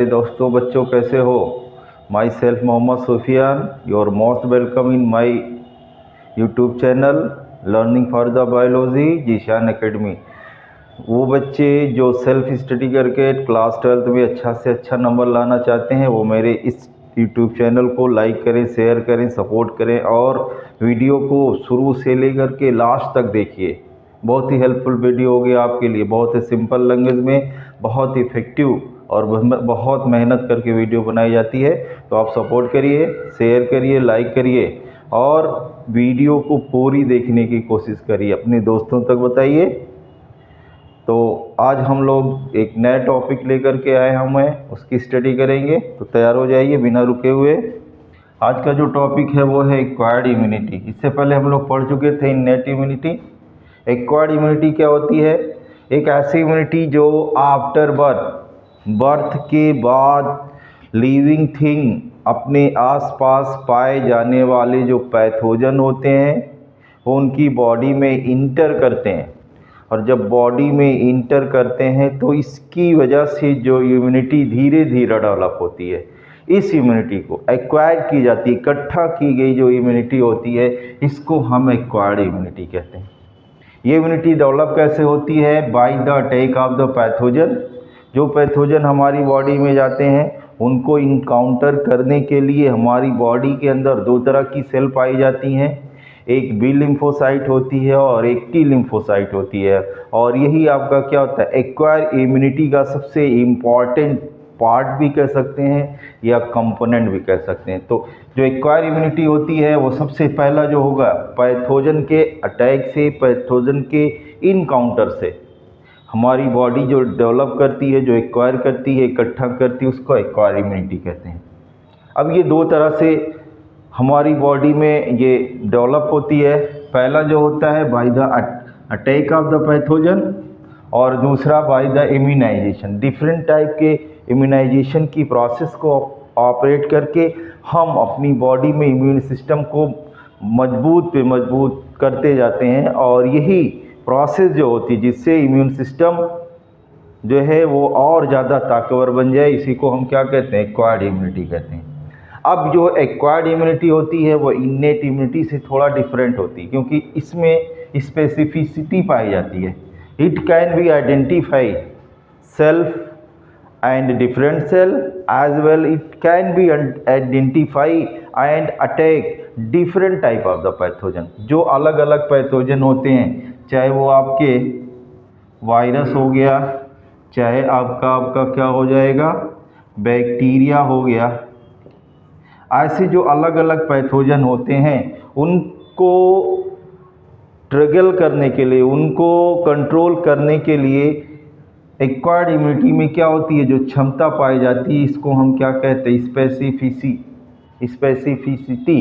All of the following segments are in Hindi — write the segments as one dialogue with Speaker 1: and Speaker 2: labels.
Speaker 1: दोस्तों बच्चों कैसे हो। Myself Mohammad Sufiyan, your most welcome in my YouTube channel learning for the biology Zeeshan Academy. वो बच्चे जो सेल्फ स्टडी करके क्लास 12th में अच्छा से अच्छा नंबर लाना चाहते हैं वो मेरे इस यूट्यूब चैनल को लाइक करें, शेयर करें, सपोर्ट करें और वीडियो को शुरू से लेकर के लास्ट तक देखिए। बहुत ही हेल्पफुल वीडियो होगी आपके लिए। बहुत ही सिंपल लैंग्वेज में बहुत इफेक्टिव और बहुत मेहनत करके वीडियो बनाई जाती है। तो आप सपोर्ट करिए, शेयर करिए, लाइक करिए और वीडियो को पूरी देखने की कोशिश करिए, अपने दोस्तों तक बताइए। तो आज हम लोग एक नया टॉपिक लेकर के आए हैं, उसकी स्टडी करेंगे। तो तैयार हो जाइए बिना रुके हुए। आज का जो टॉपिक है वो है एक्वायर्ड इम्यूनिटी। इससे पहले हम लोग पढ़ चुके थे इनेट इम्यूनिटी। एक्वायर्ड इम्यूनिटी क्या होती है? एक ऐसी इम्यूनिटी जो आफ्टर बर्थ के बाद लिविंग थिंग अपने आसपास पाए जाने वाले जो पैथोजन होते हैं वो उनकी बॉडी में इंटर करते हैं, और जब बॉडी में इंटर करते हैं तो इसकी वजह से जो इम्यूनिटी धीरे धीरे डेवलप होती है, इस इम्यूनिटी को एक्वायर की जाती है। इकट्ठा की गई जो इम्यूनिटी होती है इसको हम एक्वायर्ड इम्यूनिटी कहते हैं। ये इम्यूनिटी डेवलप कैसे होती है? By the attack of the pathogen. जो पैथोजन हमारी बॉडी में जाते हैं उनको इनकाउंटर करने के लिए हमारी बॉडी के अंदर दो तरह की सेल पाई जाती हैं। एक बी लिम्फोसाइट होती है और एक टी लिम्फोसाइट होती है। और यही आपका क्या होता है, एक्वायर इम्यूनिटी का सबसे इम्पॉर्टेंट पार्ट भी कह सकते हैं या कंपोनेंट भी कह सकते हैं। तो जो एक्वायर इम्यूनिटी होती है वो सबसे पहला जो होगा पैथोजन के अटैक से, पैथोजन के इनकाउंटर से हमारी बॉडी जो डेवलप करती है, जो एक्वायर करती है, इकट्ठा करती है, उसको एक्वायर इम्यूनिटी कहते हैं। अब ये दो तरह से हमारी बॉडी में ये डेवलप होती है। पहला जो होता है by the attack of the pathogen और दूसरा by the immunisation. Different type के इम्यूनाइजेशन की प्रोसेस को ऑपरेट करके हम अपनी बॉडी में इम्यून सिस्टम को मजबूत पे मजबूत करते जाते हैं, और यही प्रोसेस जो होती है जिससे इम्यून सिस्टम जो है वो और ज़्यादा ताकतवर बन जाए, इसी को हम क्या कहते हैं, एक्वायर्ड इम्यूनिटी कहते हैं। अब जो एक्वायर्ड इम्यूनिटी होती है वो इन्नेट इम्यूनिटी से थोड़ा डिफरेंट होती है, क्योंकि इसमें स्पेसिफिसिटी पाई जाती है। It can be identify self and different cell, as well it can be identify and attack different type of the pathogen। जो अलग अलग पैथोजन होते हैं, चाहे वो आपके वायरस हो गया, चाहे आपका क्या हो जाएगा, बैक्टीरिया हो गया, ऐसे जो अलग अलग पैथोजन होते हैं उनको ट्रिगर करने के लिए, उनको कंट्रोल करने के लिए एक्वायर्ड इम्यूनिटी में क्या होती है, जो क्षमता पाई जाती है, इसको हम क्या कहते हैं, स्पेसिफिसिटी।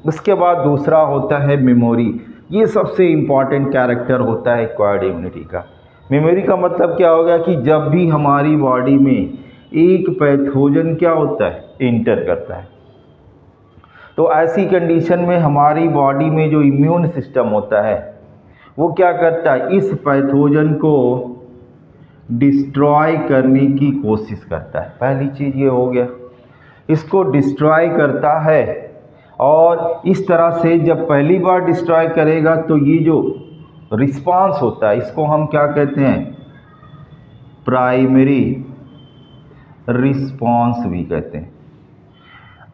Speaker 1: उसके बाद दूसरा होता है मेमोरी। ये सबसे इम्पॉर्टेंट कैरेक्टर होता है एक्वायर्ड इम्यूनिटी का। मेमोरी का मतलब क्या होगा कि जब भी हमारी बॉडी में एक पैथोजन क्या होता है, इंटर करता है, तो ऐसी कंडीशन में हमारी बॉडी में जो इम्यून सिस्टम होता है वो क्या करता है, इस पैथोजन को डिस्ट्रॉय करने की कोशिश करता है। पहली चीज़ ये हो गया, इसको डिस्ट्रॉय करता है। और इस तरह से जब पहली बार डिस्ट्रॉय करेगा तो ये जो रिस्पांस होता है इसको हम क्या कहते हैं, प्राइमरी रिस्पांस भी कहते हैं।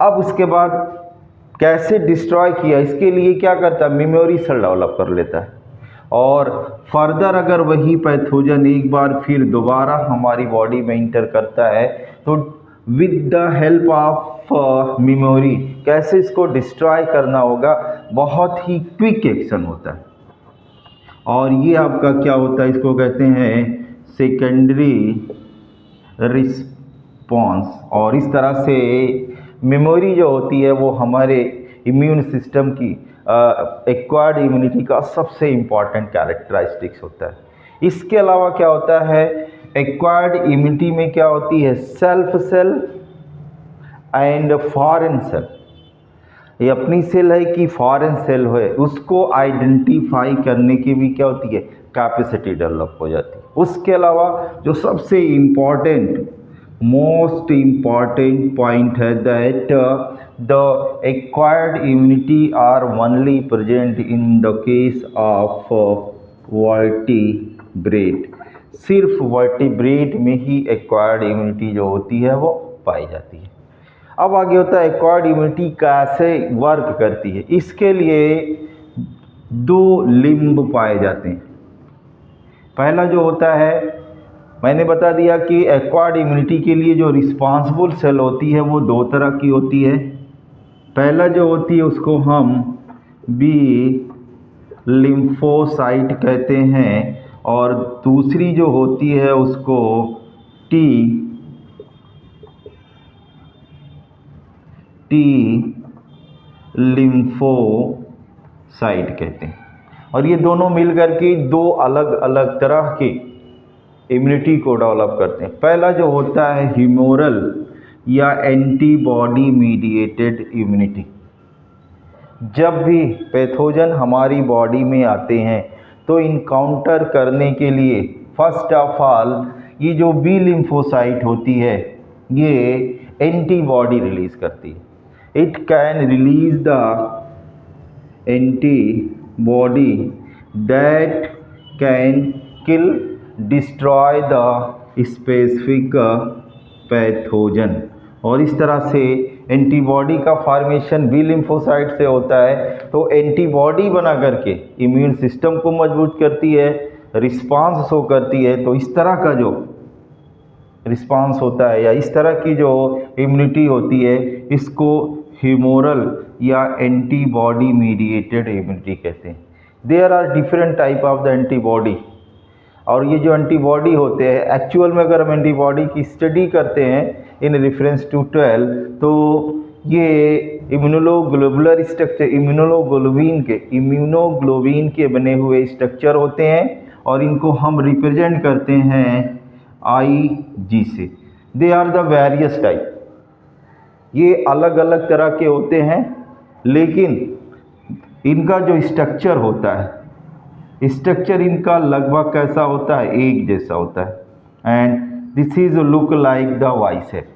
Speaker 1: अब उसके बाद कैसे डिस्ट्रॉय किया, इसके लिए क्या करता है, मेमोरी सेल डेवलप कर लेता है। और फर्दर अगर वही पैथोजन एक बार फिर दोबारा हमारी बॉडी में इंटर करता है तो with the help of memory कैसे इसको डिस्ट्रॉय करना होगा, बहुत ही क्विक एक्शन होता है। और ये आपका क्या होता है, इसको कहते हैं सेकेंडरी रिस्पॉन्स। और इस तरह से मेमोरी जो होती है वो हमारे इम्यून सिस्टम की एक्वायर्ड इम्यूनिटी का सबसे इम्पॉर्टेंट कैरेक्टरिस्टिक्स होता है। इसके अलावा क्या होता है, एक्वायर्ड इम्यूनिटी में क्या होती है, self cell and foreign cell. ये अपनी सेल है कि फॉरेन सेल है, उसको आइडेंटिफाई करने की भी क्या होती है, कैपेसिटी डेवलप हो जाती है। उसके अलावा जो सबसे इम्पॉर्टेंट मोस्ट इम्पॉर्टेंट पॉइंट है that the acquired immunity are only present in the case of vertebrate. सिर्फ वर्टिब्रेट में ही एक्वायर्ड इम्यूनिटी जो होती है वो पाई जाती है। अब आगे होता है एक्वायर्ड इम्यूनिटी कैसे वर्क करती है। इसके लिए दो लिम्ब पाए जाते हैं। पहला जो होता है, मैंने बता दिया कि एक्वायर्ड इम्यूनिटी के लिए जो रिस्पॉन्सिबल सेल होती है वो दो तरह की होती है। पहला जो होती है उसको हम बी लिम्फोसाइट कहते हैं और दूसरी जो होती है उसको टी लिम्फोसाइट कहते हैं। और ये दोनों मिलकर के दो अलग अलग तरह के इम्यूनिटी को डेवलप करते हैं। पहला जो होता है ह्यूमोरल या एंटीबॉडी मीडिएटेड इम्यूनिटी। जब भी पैथोजन हमारी बॉडी में आते हैं तो इनकाउंटर करने के लिए फर्स्ट ऑफ ऑल ये जो बी लिम्फोसाइट होती है ये एंटीबॉडी रिलीज करती है। It can release the antibody that can kill destroy the specific pathogen. और इस तरह से एंटीबॉडी का फॉर्मेशन बी लिम्फोसाइट से होता है। तो एंटीबॉडी बना करके इम्यून सिस्टम को मजबूत करती है, रिस्पांस शो करती है। तो इस तरह का जो रिस्पांस होता है या इस तरह की जो इम्यूनिटी होती है इसको ह्यूमोरल या एंटीबॉडी मीडिएटेड इम्यूनिटी कहते हैं। There are different type of the antibody. और ये जो एंटीबॉडी होते हैं एक्चुअल में अगर हम एंटीबॉडी की स्टडी करते हैं इन रेफरेंस टू 12 तो ये इम्यूनोग्लोबुलर स्ट्रक्चर इम्यूनोग्लोबिन के बने हुए स्ट्रक्चर होते हैं और इनको हम रिप्रेजेंट करते हैं IG से। They are the various type. ये अलग अलग तरह के होते हैं लेकिन इनका जो स्ट्रक्चर होता है स्ट्रक्चर इनका लगभग कैसा होता है, एक जैसा होता है। And this is look like the bicep.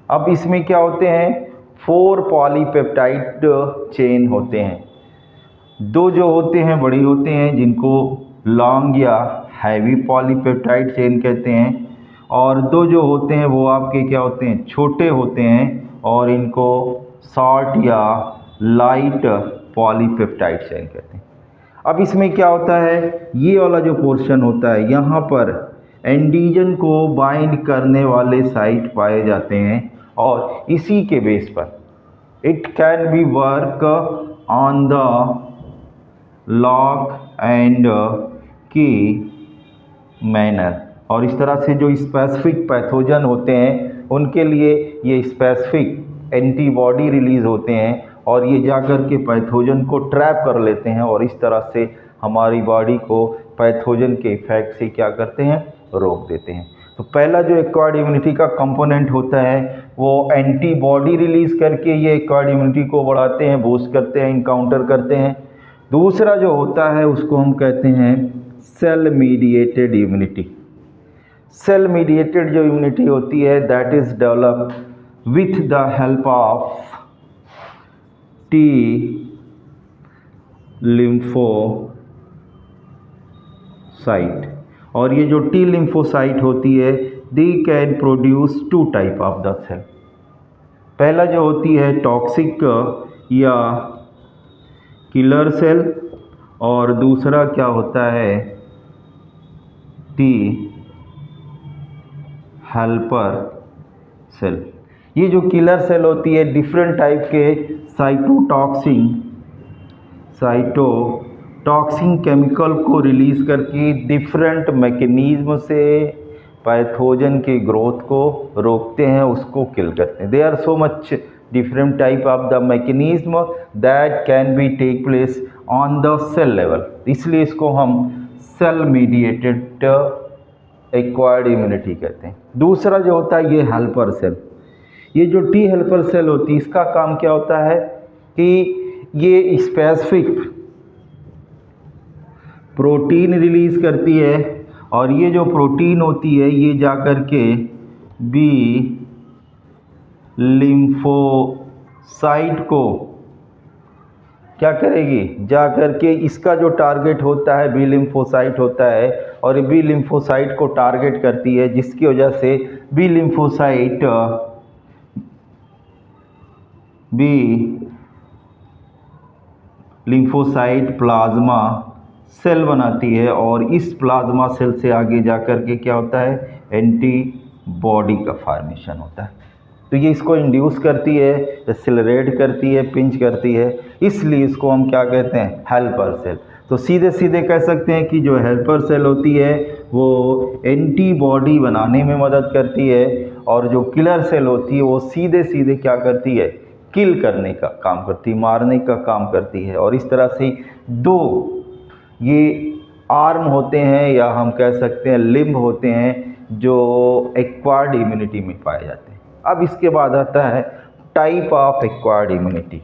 Speaker 1: अब इसमें क्या होते हैं 4 पॉलीपेप्टाइड चेन होते हैं। दो जो होते हैं बड़ी होते हैं जिनको लॉन्ग या हैवी पॉलीपेप्टाइड चेन कहते हैं और दो जो होते हैं वो आपके क्या होते हैं छोटे होते हैं और इनको शॉर्ट या लाइट पॉलीपेप्टाइड चेन कहते हैं। अब इसमें क्या होता है ये वाला जो पोर्शन होता है यहाँ पर एंटीजन को बाइंड करने वाले साइट पाए जाते हैं और इसी के बेस पर it can be work on the lock and की मैनर। और इस तरह से जो स्पेसिफिक पैथोजन होते हैं उनके लिए ये स्पेसिफिक एंटीबॉडी रिलीज होते हैं और ये जाकर के पैथोजन को ट्रैप कर लेते हैं और इस तरह से हमारी बॉडी को पैथोजन के इफेक्ट से क्या करते हैं रोक देते हैं। तो पहला जो एक्वायर्ड इम्यूनिटी का कंपोनेंट होता है वो एंटीबॉडी रिलीज करके ये एक्वायर्ड इम्यूनिटी को बढ़ाते हैं, बूस्ट करते हैं, इनकाउंटर करते हैं। दूसरा जो होता है उसको हम कहते हैं cell mediated immunity. Cell mediated जो इम्यूनिटी होती है that is develop with the help of T lymphocyte. और ये जो T लिम्फोसाइट होती है they can produce 2 type of the cell. पहला जो होती है टॉक्सिक या किलर सेल और दूसरा क्या होता है T हेल्पर सेल। ये जो किलर सेल होती है डिफरेंट टाइप के साइटोटॉक्सिन केमिकल को रिलीज करके डिफरेंट मैकेनिज्म से पैथोजन के ग्रोथ को रोकते हैं, उसको किल करते हैं। They are so much different type of the mechanism that can be take place on the cell level. इसलिए इसको हम सेल मीडिएटेड एक्वायर्ड इम्यूनिटी कहते हैं। दूसरा जो होता है ये हेल्पर सेल। ये जो टी हेल्पर सेल होती है इसका काम क्या होता है कि ये स्पेसिफिक प्रोटीन रिलीज करती है और ये जो प्रोटीन होती है ये जा कर के बी लिम्फोसाइट को क्या करेगी, जा करके इसका जो टारगेट होता है बी लिम्फोसाइट होता है, और बी लिम्फोसाइट को टारगेट करती है, जिसकी वजह से बी लिम्फोसाइट प्लाज्मा सेल बनाती है, और इस प्लाज्मा सेल से आगे जा कर के क्या होता है, एंटीबॉडी का फॉर्मेशन होता है। तो ये इसको इंड्यूस करती है, एक्सेलरेट करती है, पिंच करती है, इसलिए इसको हम क्या कहते हैं, हेल्पर सेल। तो सीधे सीधे कह सकते हैं कि जो हेल्पर सेल होती है वो एंटीबॉडी बनाने में मदद करती है, और जो किलर सेल होती है वो सीधे सीधे क्या करती है, किल करने का काम करती है, मारने का काम करती है। और इस तरह से दो ये आर्म होते हैं, या हम कह सकते हैं लिम्ब होते हैं, जो एक्वायर्ड इम्यूनिटी में पाए जाते हैं। अब इसके बाद आता है type of acquired immunity.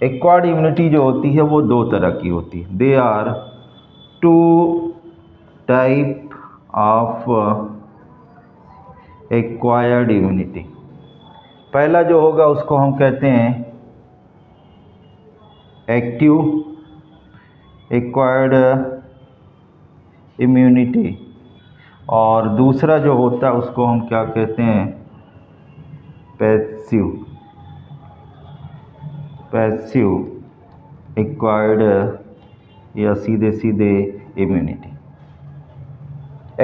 Speaker 1: Acquired immunity जो होती है वो दो तरह की होती है। They are two type of acquired immunity. पहला जो होगा उसको हम कहते हैं एक्टिव एक्वायर्ड इम्यूनिटी, और दूसरा जो होता है उसको हम क्या कहते हैं, पैसिव एक्वायर्ड, या सीधे सीधे इम्यूनिटी।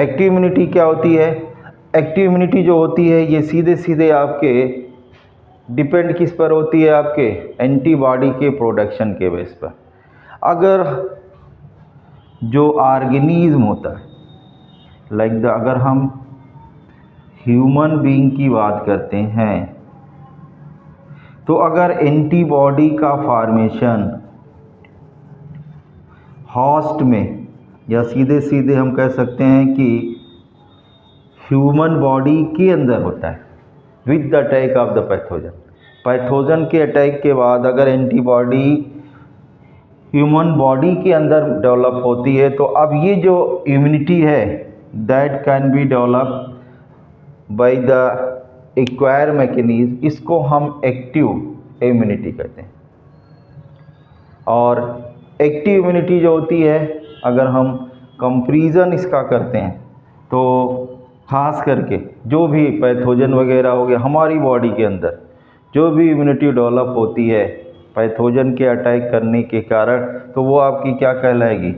Speaker 1: एक्टिव इम्यूनिटी क्या होती है, एक्टिव इम्यूनिटी जो होती है ये सीधे सीधे आपके डिपेंड किस पर होती है, आपके एंटीबॉडी के प्रोडक्शन के बेस पर। अगर जो ऑर्गेनिज्म होता है लाइक अगर हम ह्यूमन बीइंग की बात करते हैं, तो अगर एंटीबॉडी का फॉर्मेशन होस्ट में, या सीधे सीधे हम कह सकते हैं कि ह्यूमन बॉडी के अंदर होता है with the attack of the pathogen के अटैक के बाद अगर एंटीबॉडी ह्यूमन बॉडी के अंदर डेवलप होती है, तो अब ये जो इम्यूनिटी है that can be develop by the acquire mechanism, इसको हम एक्टिव इम्यूनिटी कहते हैं। और एक्टिव इम्यूनिटी जो होती है, अगर हम कंपैरिजन इसका करते हैं, तो खास करके जो भी पैथोजन वगैरह हो गया हमारी बॉडी के अंदर, जो भी इम्यूनिटी डेवलप होती है पैथोजन के अटैक करने के कारण, तो वो आपकी क्या कहलाएगी,